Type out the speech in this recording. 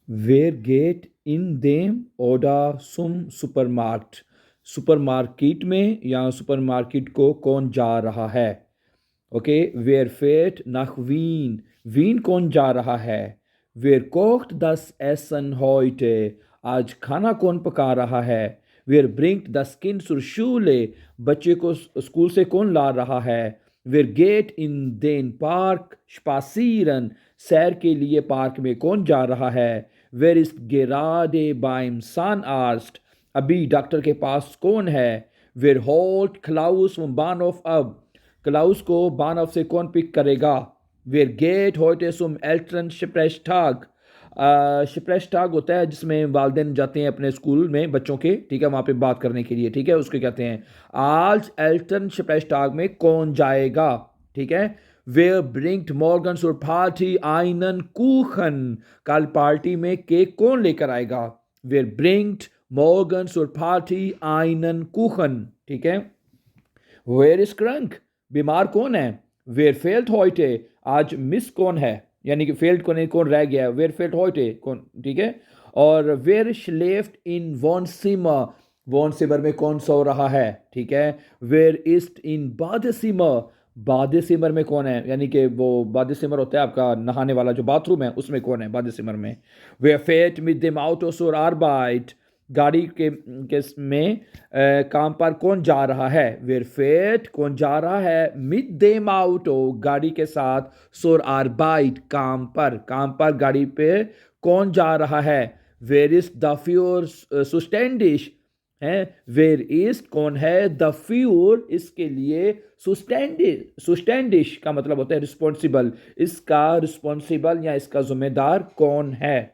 Wer geht in dem oder zum Supermarkt? Supermarket में या supermarket को कौन जा रहा है? Okay, wer fährt nach Wien? Wien कौन जा रहा है? wer kocht das Essen heute? आज खाना कौन पका रहा है? wer bringt das Kind zur Schule? बच्चे को स्कूल से कौन ला रहा है? wer geht in den Park spazieren? सैर के लिए पार्क में कौन जा रहा है? wer ist gerade beim Zahnarzt? अभी डॉक्टर के पास कौन है? wer holt Klaus vom Bahnhof ab? Klaus को बानव से कौन पिक करेगा? wer geht heute zum Elternsprechtag? स्प्रेशटाग होता है जिसमें वालदेन जाते हैं अपने स्कूल में बच्चों के, ठीक है, वहाँ पे बात करने के लिए, ठीक है, उसको कहते हैं आज एल्टन स्प्रेशटाग में कौन जाएगा, ठीक है। wer bringt morgen zur Party einen Kuchen? कल पार्टी में केक कौन लेकर आएगा? wer bringt morgen zur Party einen Kuchen? ठीक है। Wer ist krank? बीमार कौन है? Wer fehlt heute? आज मिस कौन है, यानी कि फेल्ड कौन रह गया है? Wer fehlt heute? कौन, ठीक है। और wer schläft in Wohnzimmer? Wohnzimmer में कौन सो रहा है, ठीक है। Wer ist in Badezimmer? बादेसिमर में कौन है, यानी कि वो बादेसिमर होता है आपका नहाने वाला जो बाथरूम है, उसमें कौन है बादेसिमर में। wer fährt mit dem Auto zur Arbeit? गाड़ी के में काम पर कौन जा रहा है? wer fährt कौन जा रहा है? mit dem Auto गाड़ी के साथ, zur Arbeit काम पर गाड़ी पे कौन जा रहा है? wer ist dafür zuständig? है wer ist कौन है? dafür इसके लिए, zuständig का मतलब होता है रिस्पॉन्सिबल, इसका रिस्पॉन्सिबल या इसका जिम्मेदार कौन है?